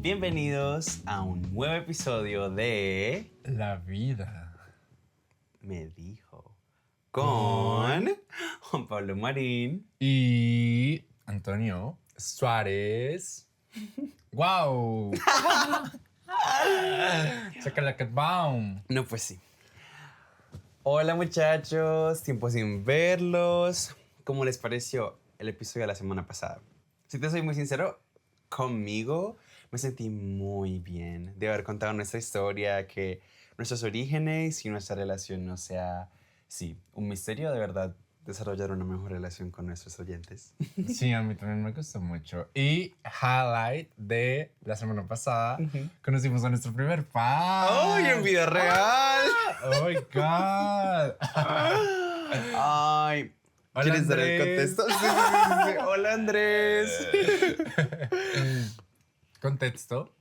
Bienvenidos a un nuevo episodio de La vida Me Dijo con Juan Pablo Marín y Antonio Suárez. ¡Wow! Chacalacabaum. No, pues sí. Hola muchachos, tiempo sin verlos. ¿Cómo les pareció el episodio de la semana pasada? Si te soy muy sincero, conmigo me sentí muy bien de haber contado nuestra historia, que nuestros orígenes y nuestra relación no sea, sí, un misterio. De verdad, desarrollar una mejor relación con nuestros oyentes. Sí, a mí también me gustó mucho. Y highlight de la semana pasada, conocimos a nuestro primer fan. ¡Ay, en vida real! ¡Oh, my God! Ay, Hola, ¿quieres dar el Andrés. contexto? Sí. Hola, Andrés. Contexto.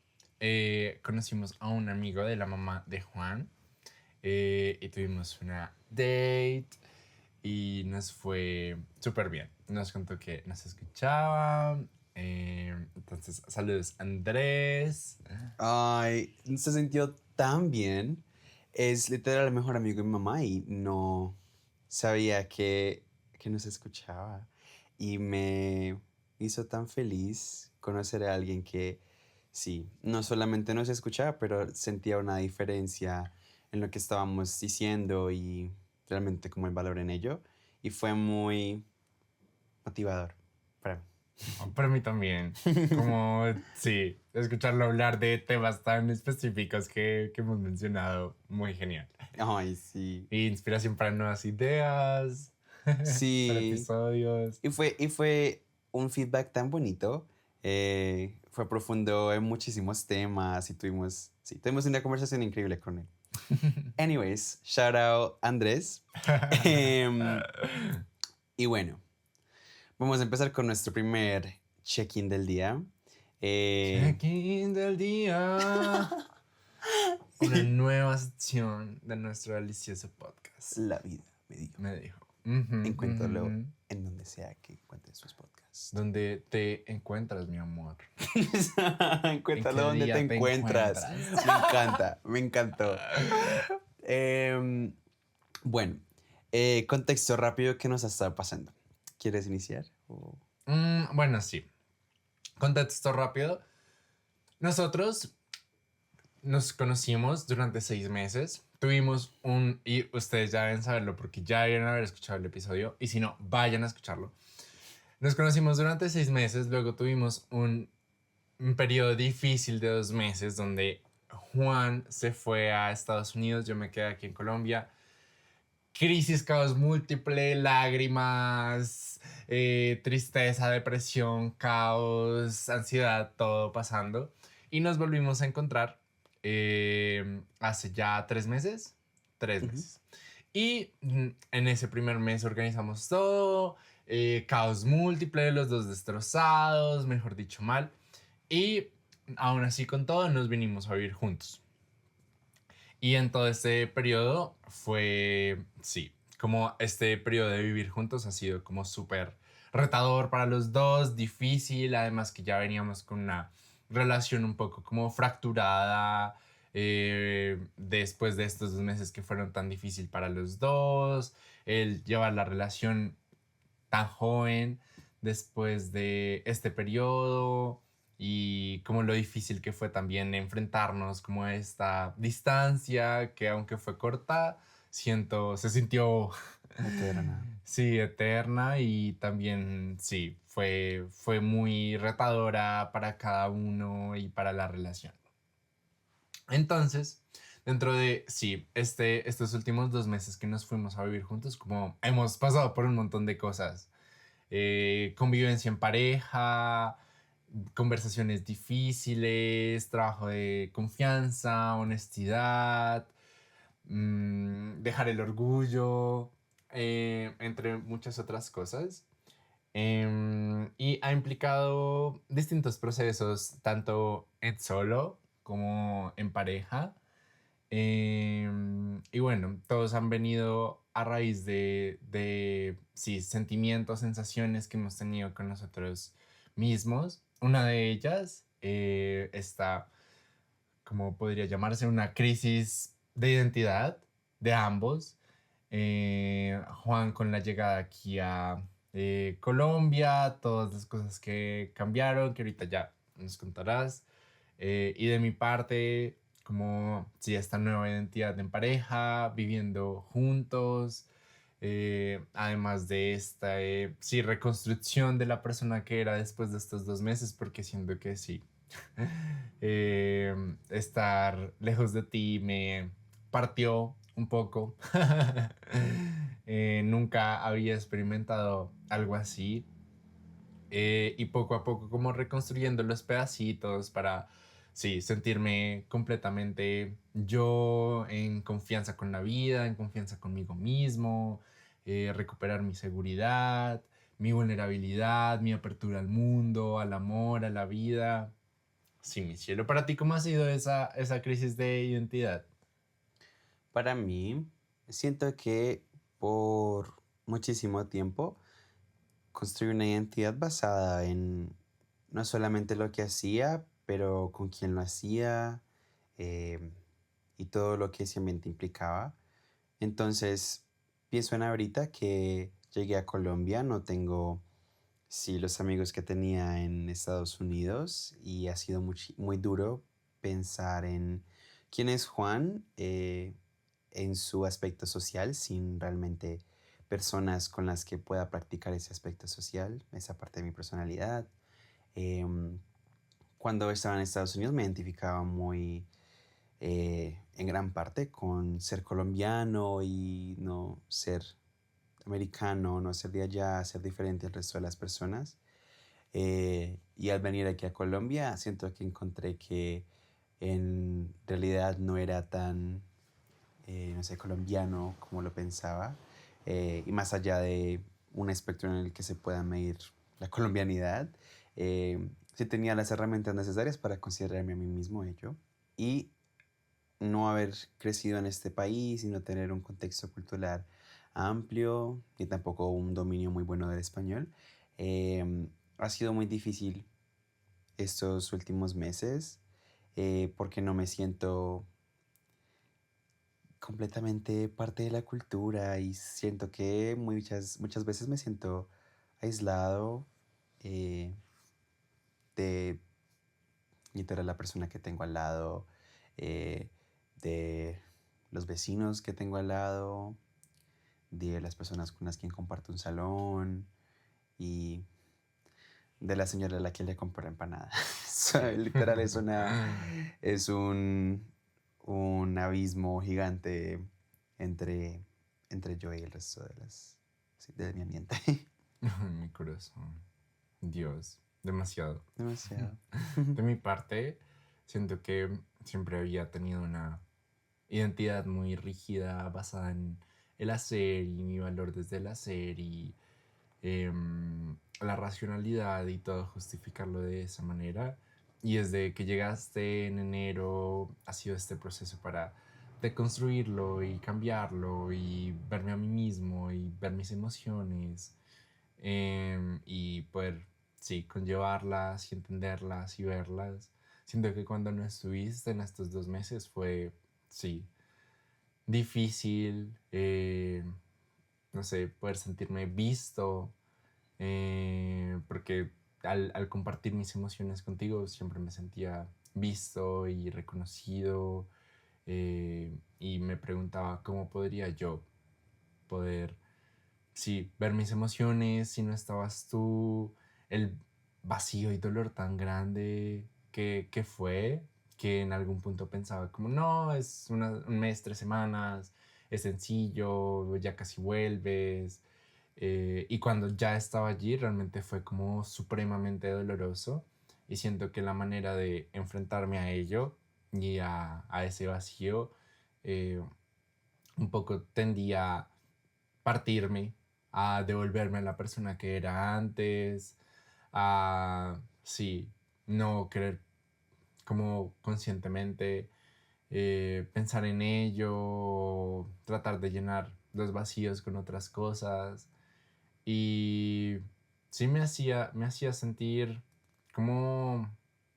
Conocimos a un amigo de la mamá de Juan y tuvimos una date y nos fue súper bien. Nos contó que nos escuchaba. Entonces, saludos, Andrés. Ay, se sintió tan bien. Es literal el mejor amigo de mi mamá y no sabía que nos escuchaba. Y me hizo tan feliz conocer a alguien que, sí, no solamente nos escuchaba, pero sentía una diferencia en lo que estábamos diciendo y realmente como el valor en ello. Y fue muy motivador para mí. Para mí también. Como, sí, escucharlo hablar de temas tan específicos que hemos mencionado. Muy genial. Ay, sí. Y inspiración para nuevas ideas, para Sí. episodios. Y fue un feedback tan bonito. Fue profundo en muchísimos temas y tuvimos una conversación increíble con él. Anyways, shout out Andrés. Em, y bueno, vamos a empezar con nuestro primer check-in del día. Check-in del día. Una nueva sección de nuestro delicioso podcast. La vida, me dijo. Me dijo. Encuéntralo en donde sea que encuentres sus podcasts. ¿Dónde te encuentras, mi amor? Encuéntralo ¿En qué donde día te te encuentras. encuentras? Me encanta, me encantó. Bueno, contexto rápido que nos ha estado pasando. ¿Quieres iniciar? Bueno, sí. Contexto rápido. Nosotros nos conocimos durante 6 meses. Tuvimos y ustedes ya deben saberlo porque ya deben haber escuchado el episodio. Y si no, vayan a escucharlo. Nos conocimos durante 6 meses. Luego tuvimos un periodo difícil de 2 meses donde Juan se fue a Estados Unidos. Yo me quedé aquí en Colombia. Crisis, caos múltiple, lágrimas, tristeza, depresión, caos, ansiedad, todo pasando. Y nos volvimos a encontrar hace ya 3 meses. 3 meses. Y en ese primer mes organizamos todo, caos múltiple, los dos destrozados, mejor dicho, mal. Y aún así con todo nos vinimos a vivir juntos. Y en todo este periodo fue, sí, como este periodo de vivir juntos ha sido como súper retador para los dos, difícil, además que ya veníamos con una relación un poco como fracturada después de estos 2 meses que fueron tan difícil para los dos, el llevar la relación tan joven después de este periodo y como lo difícil que fue también enfrentarnos como a esta distancia que aunque fue corta, se sintió Eterna. sí, eterna y también sí, fue muy retadora para cada uno y para la relación. Entonces, dentro de, sí, estos últimos 2 meses que nos fuimos a vivir juntos, como hemos pasado por un montón de cosas. Convivencia en pareja, conversaciones difíciles, trabajo de confianza, honestidad, dejar el orgullo, entre muchas otras cosas. Y ha implicado distintos procesos, tanto en solo como en pareja. Y bueno, todos han venido a raíz de sí, sentimientos, sensaciones que hemos tenido con nosotros mismos. Una de ellas esta, ¿cómo podría llamarse? Una crisis de identidad de ambos. Juan con la llegada aquí a Colombia, todas las cosas que cambiaron, que ahorita ya nos contarás. Y de mi parte, como si esta nueva identidad en pareja, viviendo juntos, además de esta, sí, reconstrucción de la persona que era después de estos 2 meses, porque siento que sí, estar lejos de ti me partió un poco. Nunca había experimentado algo así. Y poco a poco como reconstruyendo los pedacitos para, sí, sentirme completamente yo en confianza con la vida, en confianza conmigo mismo, recuperar mi seguridad, mi vulnerabilidad, mi apertura al mundo, al amor, a la vida. Sí, mi cielo. ¿Para ti cómo ha sido esa crisis de identidad? Para mí, siento que por muchísimo tiempo construí una identidad basada en no solamente lo que hacía, pero con quién lo hacía, eh, y todo lo que ese ambiente implicaba. Entonces, pienso en ahorita que llegué a Colombia, no tengo, sí, los amigos que tenía en Estados Unidos y ha sido muy duro pensar en quién es Juan, en su aspecto social sin realmente personas con las que pueda practicar ese aspecto social, esa parte de mi personalidad. Em, Cuando estaba en Estados Unidos me identificaba muy, en gran parte con ser colombiano y no ser americano, no ser de allá, ser diferente al resto de las personas. Y al venir aquí a Colombia, siento que encontré que en realidad no era tan, no sé, colombiano como lo pensaba. Y más allá de un espectro en el que se pueda medir la colombianidad, sí tenía las herramientas necesarias para considerarme a mí mismo ello. Y no haber crecido en este país y no tener un contexto cultural amplio y tampoco un dominio muy bueno del español, ha sido muy difícil estos últimos meses, porque no me siento completamente parte de la cultura y siento que muchas veces me siento aislado, eh, de literal la persona que tengo al lado, eh, de los vecinos que tengo al lado, de las personas con las que comparto un salón y de la señora a la que le compré empanada. Literal es un abismo gigante entre, entre yo y el resto de sí, de mi ambiente. Mi corazón. Dios, demasiado. Demasiado. De mi parte, siento que siempre había tenido una identidad muy rígida basada en el hacer y mi valor desde el hacer y la racionalidad y todo justificarlo de esa manera. Y desde que llegaste en enero ha sido este proceso para deconstruirlo y cambiarlo y verme a mí mismo y ver mis emociones, y poder, sí, conllevarlas y entenderlas y verlas. Siento que cuando no estuviste en estos 2 meses fue, sí, difícil, no sé, poder sentirme visto, porque al compartir mis emociones contigo siempre me sentía visto y reconocido, y me preguntaba cómo podría yo poder, sí, ver mis emociones si no estabas tú, el vacío y dolor tan grande que fue, que en algún punto pensaba como, no, es un mes, 3 semanas, es sencillo, ya casi vuelves. Y cuando ya estaba allí, realmente fue como supremamente doloroso. Y siento que la manera de enfrentarme a ello y a ese vacío, eh, un poco tendía a partirme, a devolverme a la persona que era antes, a, sí, no querer como conscientemente, pensar en ello, tratar de llenar los vacíos con otras cosas. Y sí me hacía sentir como,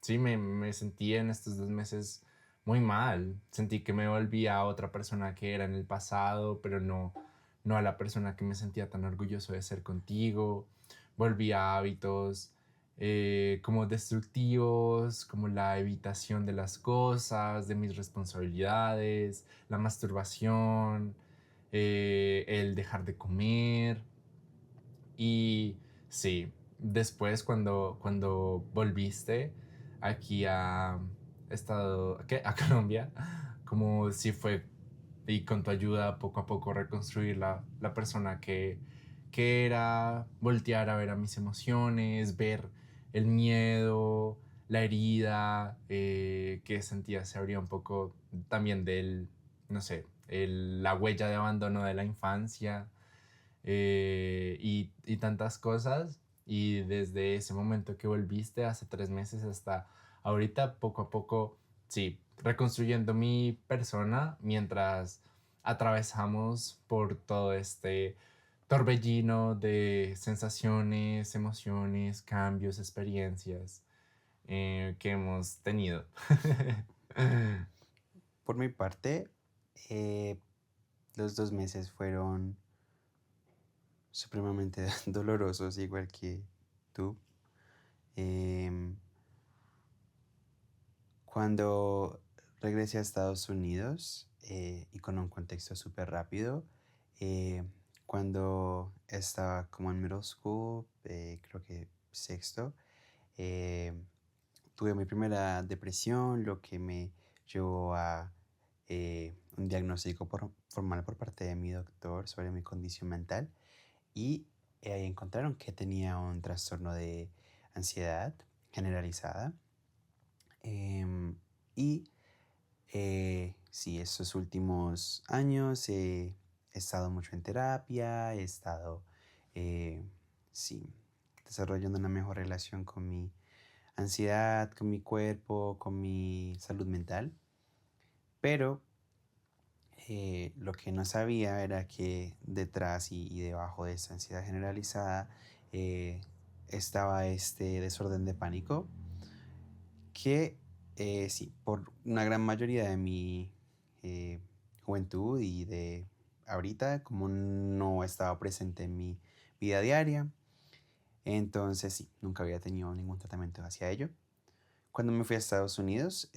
sí, me sentí en estos 2 meses muy mal. Sentí que me volvía a otra persona que era en el pasado, pero no a la persona que me sentía tan orgulloso de ser contigo. Volví a hábitos como destructivos, como la evitación de las cosas, de mis responsabilidades, la masturbación, el dejar de comer. Y sí, después cuando volviste aquí a Colombia, como si fue, y con tu ayuda poco a poco reconstruir la persona que era, voltear a ver a mis emociones, ver el miedo, la herida que sentía se abría un poco también del, no sé, la huella de abandono de la infancia y tantas cosas. Y desde ese momento que volviste, hace 3 meses hasta ahorita, poco a poco, sí, reconstruyendo mi persona mientras atravesamos por todo este torbellino de sensaciones, emociones, cambios, experiencias que hemos tenido. Por mi parte, eh, los 2 meses fueron supremamente dolorosos, igual que tú. Em, Cuando regresé a Estados Unidos, y con un contexto súper rápido, eh, cuando estaba como en middle school, creo que sexto, eh, tuve mi primera depresión, lo que me llevó a un diagnóstico formal por parte de mi doctor sobre mi condición mental y ahí encontraron que tenía un trastorno de ansiedad generalizada. em, y sí, estos últimos años he estado mucho en terapia, he estado, eh, sí, desarrollando una mejor relación con mi ansiedad, con mi cuerpo, con mi salud mental. Pero lo que no sabía era que detrás y debajo de esta ansiedad generalizada eh, estaba este desorden de pánico que sí, por una gran mayoría de mi eh, juventud y de ahorita, como no estaba presente en mi vida diaria, entonces sí, nunca había tenido ningún tratamiento hacia ello. Cuando me fui a Estados Unidos,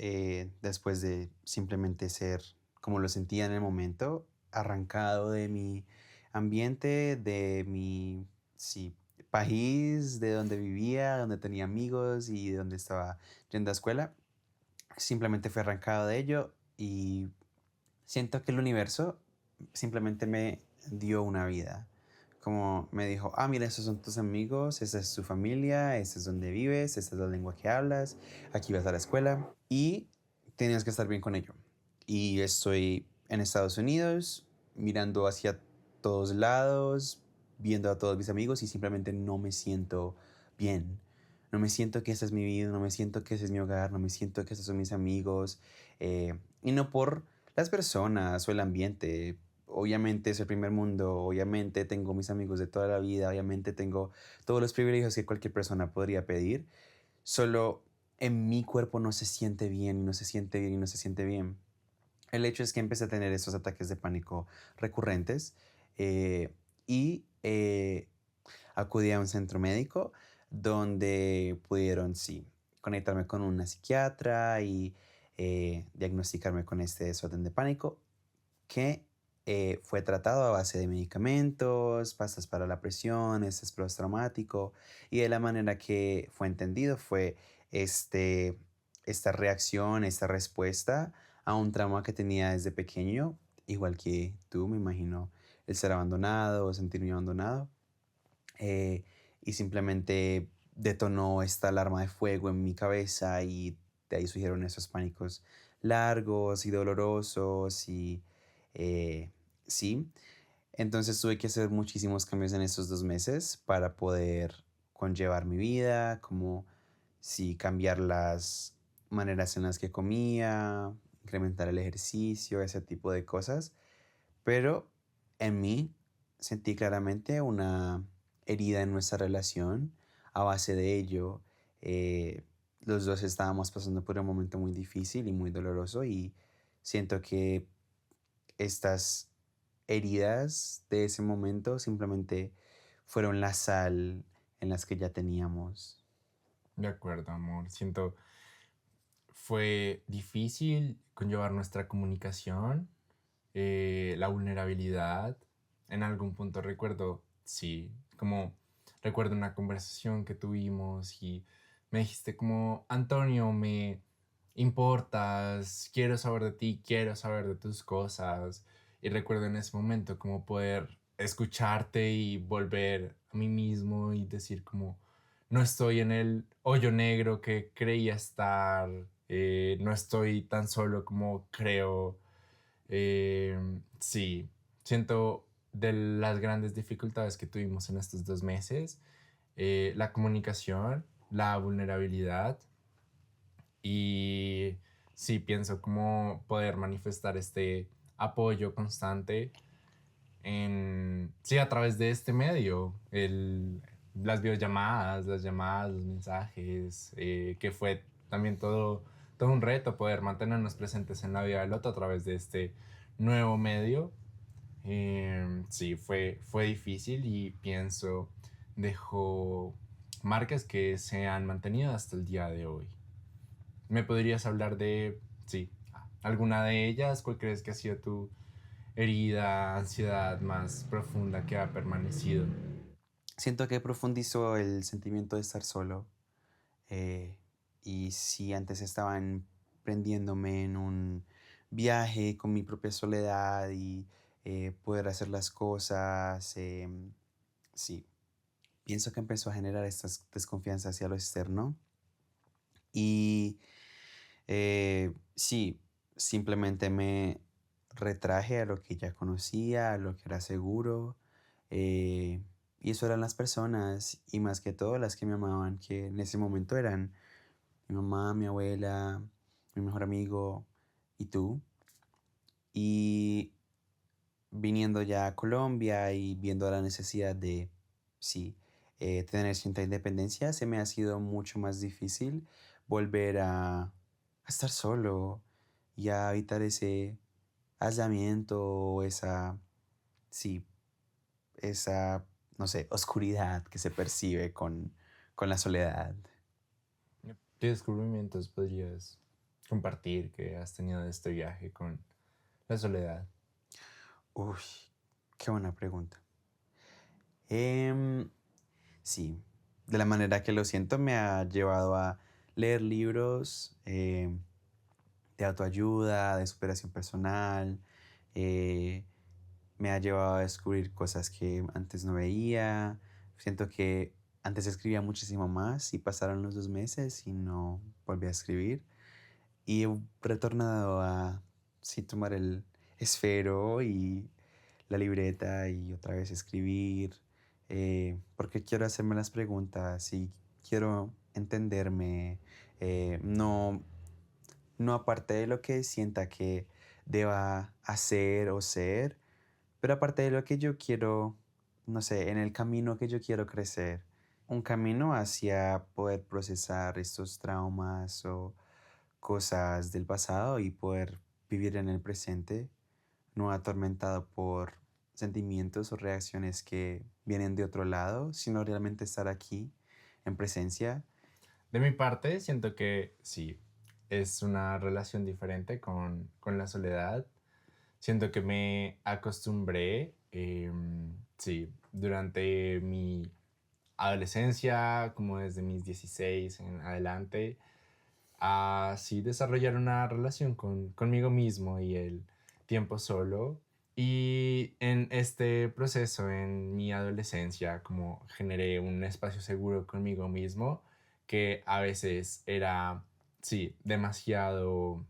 después de simplemente ser como lo sentía en el momento, arrancado de mi ambiente, de mi sí, país, de donde vivía, donde tenía amigos y de donde estaba yendo a escuela, simplemente fui arrancado de ello y siento que el universo simplemente me dio una vida. Como me dijo, ah, mira, esos son tus amigos, esa es tu familia, esta es donde vives, esta es la lengua que hablas, aquí vas a la escuela y tienes que estar bien con ello. Y estoy en Estados Unidos, mirando hacia todos lados, viendo a todos mis amigos y simplemente no me siento bien. No me siento que esta es mi vida, no me siento que ese es mi hogar, no me siento que estos son mis amigos. Y no por las personas o el ambiente. Obviamente es el primer mundo, obviamente tengo mis amigos de toda la vida, obviamente tengo todos los privilegios que cualquier persona podría pedir. Solo en mi cuerpo no se siente bien, y no se siente bien, y no se siente bien. El hecho es que empecé a tener estos ataques de pánico recurrentes y acudí a un centro médico donde pudieron, sí, conectarme con una psiquiatra y diagnosticarme con este desorden de pánico que fue tratado a base de medicamentos, pastas para la presión, estrés postraumático, y de la manera que fue entendido fue este, esta reacción, esta respuesta a un trauma que tenía desde pequeño, igual que tú, me imagino, el ser abandonado o sentirme abandonado, eh, y simplemente detonó esta alarma de fuego en mi cabeza y de ahí surgieron esos pánicos largos y dolorosos y eh, sí. Entonces tuve que hacer muchísimos cambios en estos 2 meses para poder conllevar mi vida, como sí cambiar las maneras en las que comía, incrementar el ejercicio, ese tipo de cosas. Pero en mí sentí claramente una herida en nuestra relación. A base de ello, eh, los dos estábamos pasando por un momento muy difícil y muy doloroso y siento que estas heridas de ese momento simplemente fueron la sal en las que ya teníamos. De acuerdo, amor. Siento fue difícil conllevar nuestra comunicación, la vulnerabilidad. En algún punto recuerdo, sí, como recuerdo una conversación que tuvimos y me dijiste como, Antonio, me importas, quiero saber de ti, quiero saber de tus cosas. Y recuerdo en ese momento como poder escucharte y volver a mí mismo y decir como, no estoy en el hoyo negro que creía estar, no estoy tan solo como creo. Sí, siento de las grandes dificultades que tuvimos en estos 2 meses, la comunicación, la vulnerabilidad y sí, pienso cómo poder manifestar este apoyo constante sí, a través de este medio, las videollamadas, las llamadas, los mensajes, que fue también todo un reto poder mantenernos presentes en la vida del otro a través de este nuevo medio. Sí, fue difícil y pienso dejó marcas que se han mantenido hasta el día de hoy. ¿Me podrías hablar de, sí, alguna de ellas? ¿Cuál crees que ha sido tu herida, ansiedad más profunda que ha permanecido? Siento que profundizó el sentimiento de estar solo. eh, y si antes estaba prendiéndome en un viaje con mi propia soledad y poder hacer las cosas, sí, pienso que empezó a generar esta desconfianza hacia lo externo. Y sí, simplemente me retraje a lo que ya conocía, a lo que era seguro. eh, y eso eran las personas, y más que todo las que me amaban, que en ese momento eran mi mamá, mi abuela, mi mejor amigo y tú. Y viniendo ya a Colombia y viendo la necesidad de, sí, tener cierta independencia, se me ha sido mucho más difícil volver a estar solo y a evitar ese aislamiento o esa, sí, esa, no sé, oscuridad que se percibe con la soledad. ¿Qué descubrimientos podrías compartir que has tenido de este viaje con la soledad? Uy, qué buena pregunta. Em, sí, de la manera que lo siento me ha llevado a leer libros de autoayuda, de superación personal. eh, Me ha llevado a descubrir cosas que antes no veía. Siento que antes escribía muchísimo más y pasaron los 2 meses y no volví a escribir. Y he retornado a, sí, tomar el esfero y la libreta y otra vez escribir, porque quiero hacerme las preguntas y quiero entenderme, no, no aparte de lo que sienta que deba hacer o ser, pero aparte de lo que yo quiero, no sé, en el camino que yo quiero crecer, un camino hacia poder procesar estos traumas o cosas del pasado y poder vivir en el presente, no atormentado por sentimientos o reacciones que vienen de otro lado, sino realmente estar aquí en presencia. De mi parte, siento que sí, es una relación diferente con la soledad. Siento que me acostumbré, sí, durante mi adolescencia, como desde mis 16 en adelante, a sí desarrollar una relación conmigo mismo y el tiempo solo. Y en este proceso, en mi adolescencia, como generé un espacio seguro conmigo mismo, que a veces era, sí, demasiado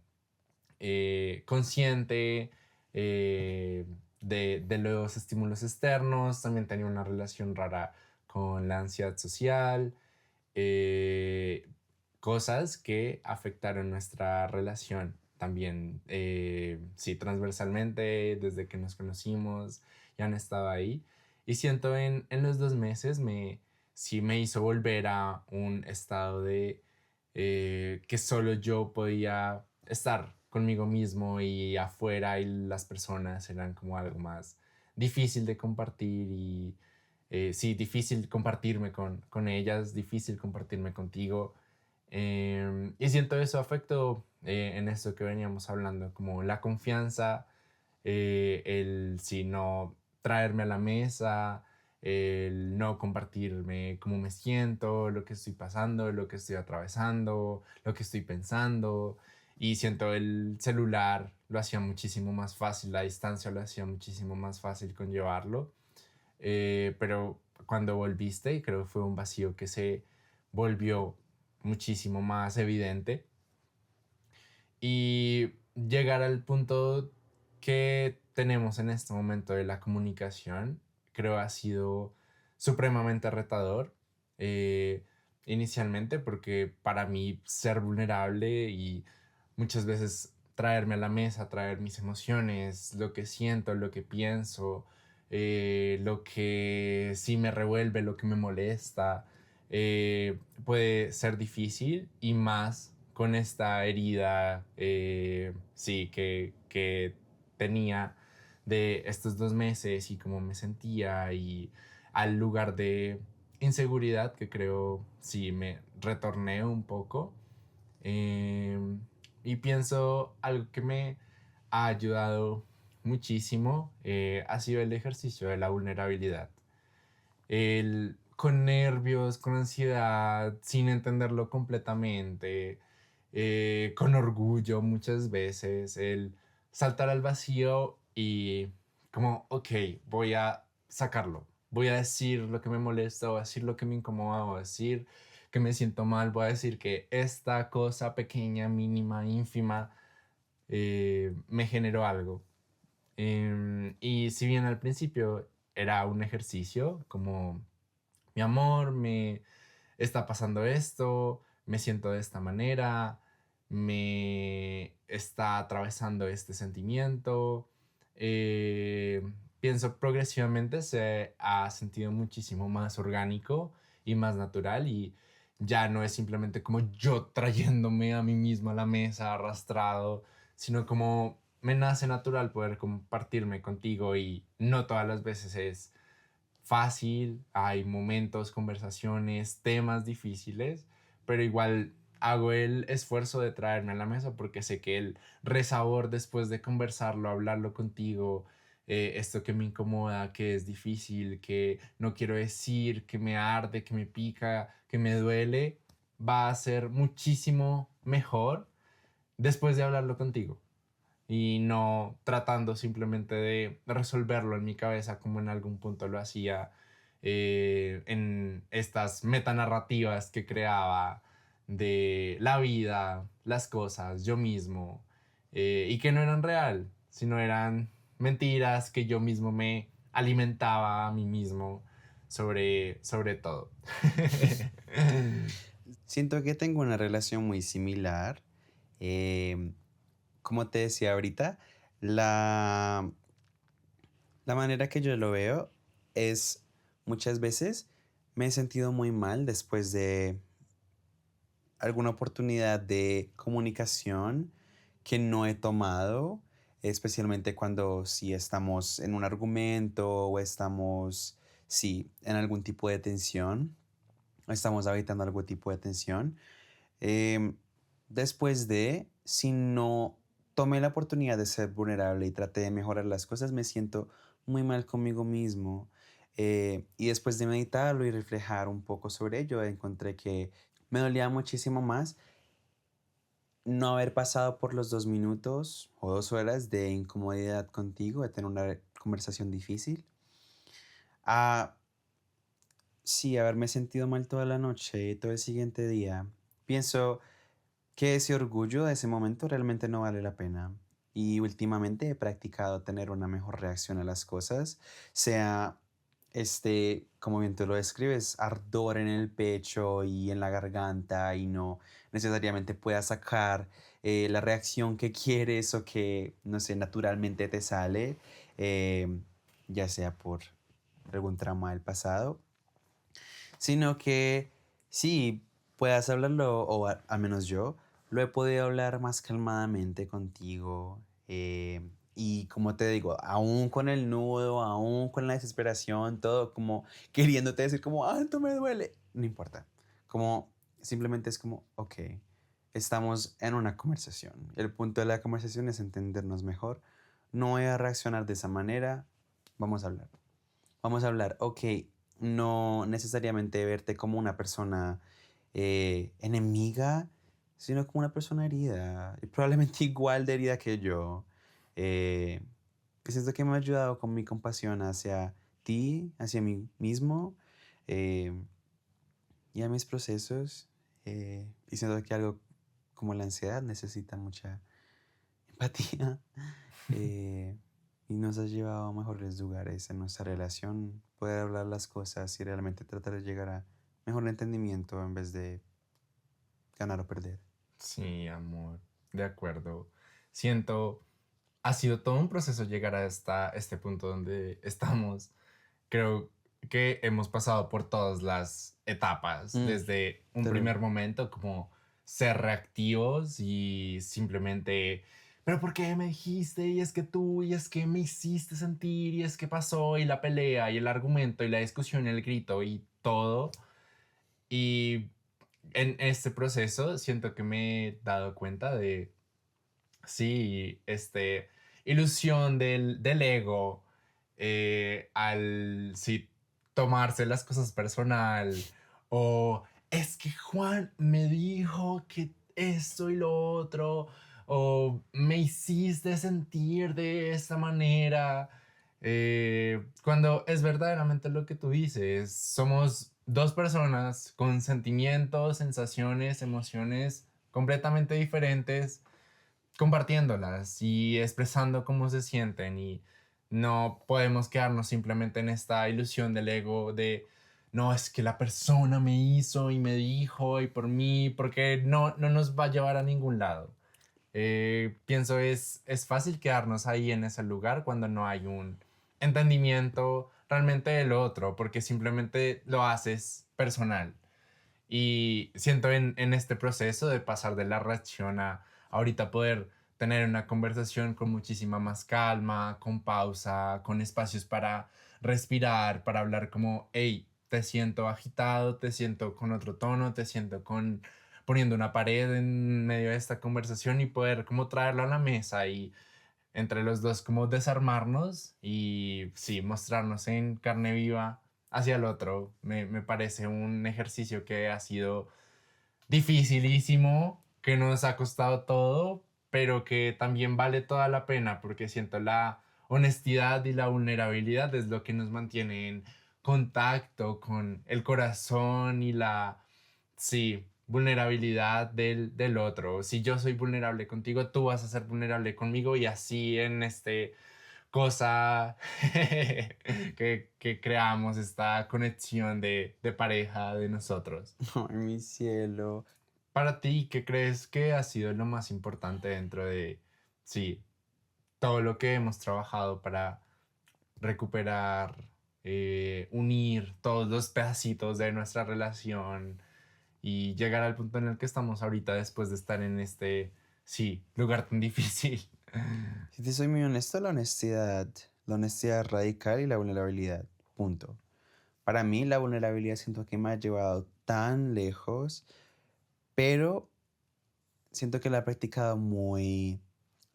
consciente de los estímulos externos, también tenía una relación rara con la ansiedad social, eh, cosas que afectaron nuestra relación también, sí, transversalmente, desde que nos conocimos, ya han estado ahí. Y siento en los 2 meses sí me hizo volver a un estado de que solo yo podía estar conmigo mismo y afuera y las personas eran como algo más difícil de compartir y sí, difícil compartirme con ellas, difícil compartirme contigo. Y siento eso afecto en esto que veníamos hablando, como la confianza, el si no traerme a la mesa, el no compartirme cómo me siento, lo que estoy pasando, lo que estoy atravesando, lo que estoy pensando. Y siento el celular lo hacía muchísimo más fácil, la distancia lo hacía muchísimo más fácil conllevarlo. Pero cuando volviste, creo que fue un vacío que se volvió muchísimo más evidente y llegar al punto que tenemos en este momento de la comunicación, creo ha sido supremamente retador. eh, Inicialmente porque para mí ser vulnerable y muchas veces traerme a la mesa, traer mis emociones, lo que siento, lo que pienso, lo que sí me revuelve, lo que me molesta, puede ser difícil y más con esta herida, sí, que tenía de estos 2 meses y cómo me sentía y al lugar de inseguridad que creo sí me retorné un poco. Em, y pienso algo que me ha ayudado muchísimo ha sido el ejercicio de la vulnerabilidad. El, con nervios, con ansiedad, sin entenderlo completamente, con orgullo muchas veces, el saltar al vacío y como, ok, voy a sacarlo, voy a decir lo que me molesta, voy a decir lo que me incomoda, voy a decir que me siento mal, voy a decir que esta cosa pequeña, mínima, ínfima, me generó algo. Y si bien al principio era un ejercicio como mi amor, me está pasando esto, me siento de esta manera, me está atravesando este sentimiento. eh, Pienso progresivamente se ha sentido muchísimo más orgánico y más natural y ya no es simplemente como yo trayéndome a mí mismo a la mesa arrastrado, sino como me nace natural poder compartirme contigo y no todas las veces es fácil, hay momentos, conversaciones, temas difíciles, pero igual hago el esfuerzo de traerme a la mesa porque sé que el resabor después de conversarlo, hablarlo contigo, esto que me incomoda, que es difícil, que no quiero decir, que me arde, que me pica, que me duele, va a ser muchísimo mejor después de hablarlo contigo y no tratando simplemente de resolverlo en mi cabeza como en algún punto lo hacía en estas metanarrativas que creaba de la vida, las cosas, yo mismo, y que no eran real, sino eran mentiras que yo mismo me alimentaba a mí mismo sobre todo. Siento que tengo una relación muy similar. Em, Como te decía ahorita, la, la manera que yo lo veo es muchas veces me he sentido muy mal después de alguna oportunidad de comunicación que no he tomado, especialmente cuando si estamos en un argumento o estamos, sí, en algún tipo de tensión, o estamos habitando algún tipo de tensión. Em, Después de, si no tomé la oportunidad de ser vulnerable y traté de mejorar las cosas, me siento muy mal conmigo mismo. Y después de meditarlo y reflejar un poco sobre ello, encontré que me dolía muchísimo más no haber pasado por los 2 minutos o 2 horas de incomodidad contigo, de tener una conversación difícil, a sí, haberme sentido mal toda la noche y todo el siguiente día. Pienso que ese orgullo de ese momento realmente no vale la pena. Y últimamente he practicado tener una mejor reacción a las cosas, sea como bien tú lo describes, ardor en el pecho y en la garganta y no necesariamente puedas sacar la reacción que quieres o que, no sé, naturalmente te sale, eh, ya sea por algún trauma del pasado, sino que sí. puedas hablarlo, o al menos yo, lo he podido hablar más calmadamente contigo. Y como te digo, aún con el nudo, aún con la desesperación, todo como queriéndote decir como, ah, esto me duele. No importa. Como simplemente es como, ok, estamos en una conversación. El punto de la conversación es entendernos mejor. No voy a reaccionar de esa manera. Vamos a hablar. Vamos a hablar, ok, no necesariamente verte como una persona enemiga, sino como una persona herida, y probablemente igual de herida que yo, eh, que siento que me ha ayudado con mi compasión hacia ti, hacia mí mismo, eh, y a mis procesos, y siento que algo como la ansiedad necesita mucha empatía. eh, y nos ha llevado a mejores lugares en nuestra relación, poder hablar las cosas y realmente tratar de llegar a mejor entendimiento en vez de ganar o perder. Sí, amor, de acuerdo. Siento, ha sido todo un proceso llegar a este punto donde estamos. Creo que hemos pasado por todas las etapas, Mm, desde un true. primer momento como ser reactivos y simplemente, pero ¿por qué me dijiste? Y es que tú, y es que me hiciste sentir, y es que pasó, y la pelea, y el argumento, y la discusión, y el grito, y todo. Y en este proceso siento que me he dado cuenta de, sí, ilusión del ego, al sí, tomarse las cosas personal, o es que Juan me dijo que esto y lo otro, o me hiciste sentir de esta manera, cuando es verdaderamente lo que tú dices, somos dos personas con sentimientos, sensaciones, emociones completamente diferentes compartiéndolas y expresando cómo se sienten y no podemos quedarnos simplemente en esta ilusión del ego de no, es que la persona me hizo y me dijo y por mí, porque no nos va a llevar a ningún lado. Pienso es fácil quedarnos ahí en ese lugar cuando no hay un entendimiento realmente del otro, porque simplemente lo haces personal. Y siento en este proceso de pasar de la reacción a ahorita poder tener una conversación con muchísima más calma, con pausa, con espacios para respirar, para hablar como, hey, te siento agitado, te siento con otro tono, te siento con poniendo una pared en medio de esta conversación y poder como traerlo a la mesa y entre los dos como desarmarnos y sí, mostrarnos en carne viva hacia el otro. Me parece un ejercicio que ha sido dificilísimo, que nos ha costado todo, pero que también vale toda la pena porque siento la honestidad y la vulnerabilidad es lo que nos mantiene en contacto con el corazón y la, sí, vulnerabilidad del otro. Si yo soy vulnerable contigo, tú vas a ser vulnerable conmigo y así en cosa que creamos esta conexión de pareja de nosotros. Ay, mi cielo. Para ti, ¿qué crees que ha sido lo más importante dentro de, sí, todo lo que hemos trabajado para recuperar, unir todos los pedacitos de nuestra relación y llegar al punto en el que estamos ahorita después de estar en este, sí, lugar tan difícil? Si te soy muy honesto, la honestidad radical y la vulnerabilidad. Punto. Para mí, la vulnerabilidad siento que me ha llevado tan lejos, pero siento que la he practicado muy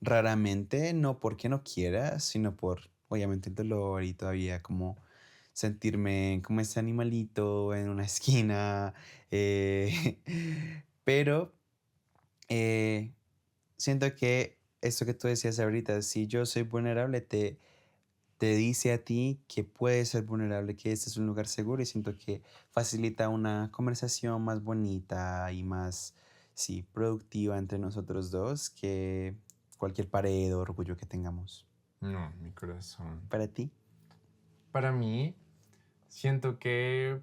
raramente, no porque no quiera, sino por, obviamente, el dolor y todavía como sentirme como ese animalito en una esquina. eh, pero eh, siento que esto que tú decías ahorita, si yo soy vulnerable, te dice a ti que puedes ser vulnerable, que este es un lugar seguro y siento que facilita una conversación más bonita y más, sí, productiva entre nosotros dos que cualquier pared o orgullo que tengamos. No, mi corazón. Para ti. Para mí, siento que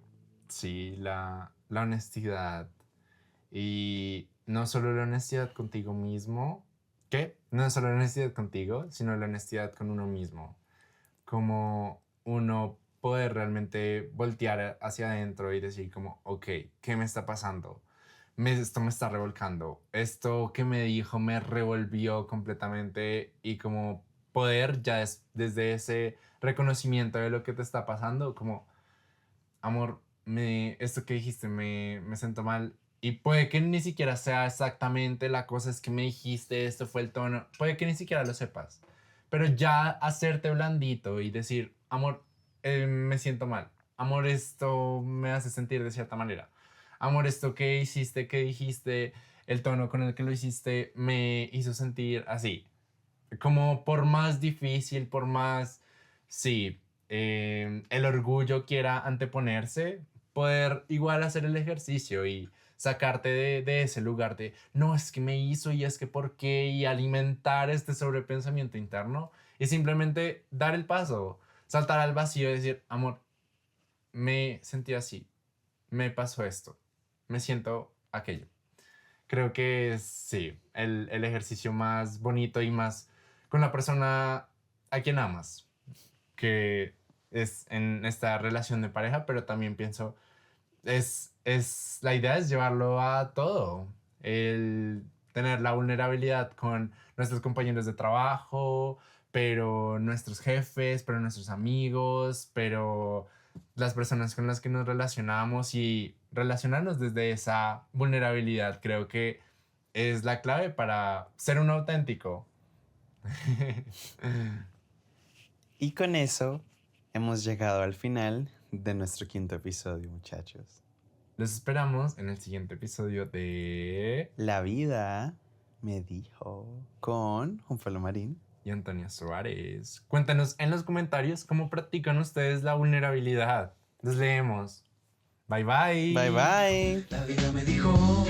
sí, la honestidad y no solo la honestidad contigo mismo, ¿qué? No solo la honestidad contigo, sino la honestidad con uno mismo. Como uno poder realmente voltear hacia adentro y decir como, ok, ¿qué me está pasando? esto me está revolcando. Esto que me dijo me revolvió completamente y como poder ya desde ese reconocimiento de lo que te está pasando, como, amor, esto que dijiste me siento mal. Y puede que ni siquiera sea exactamente la cosa, es que me dijiste, esto fue el tono, puede que ni siquiera lo sepas. Pero ya hacerte blandito y decir, amor, me siento mal. Amor, esto me hace sentir de cierta manera. Amor, esto que hiciste, que dijiste, el tono con el que lo hiciste me hizo sentir así. Como por más difícil, por más, sí, el orgullo quiera anteponerse, poder igual hacer el ejercicio y sacarte de ese lugar de, no, es que me hizo y es que por qué, y alimentar este sobrepensamiento interno y simplemente dar el paso, saltar al vacío y decir, amor, me sentí así, me pasó esto, me siento aquello. Creo que es, sí, el ejercicio más bonito y más con la persona a quien amas, que es en esta relación de pareja, pero también pienso, la idea es llevarlo a todo, el tener la vulnerabilidad con nuestros compañeros de trabajo, pero nuestros jefes, pero nuestros amigos, pero las personas con las que nos relacionamos y relacionarnos desde esa vulnerabilidad creo que es la clave para ser un auténtico. Y con eso hemos llegado al final de nuestro quinto episodio, muchachos. Los esperamos en el siguiente episodio de La vida me dijo con Juan Pablo Marín y Antonio Suárez. Cuéntanos en los comentarios cómo practican ustedes la vulnerabilidad. Los leemos. Bye bye. Bye bye. La vida me dijo,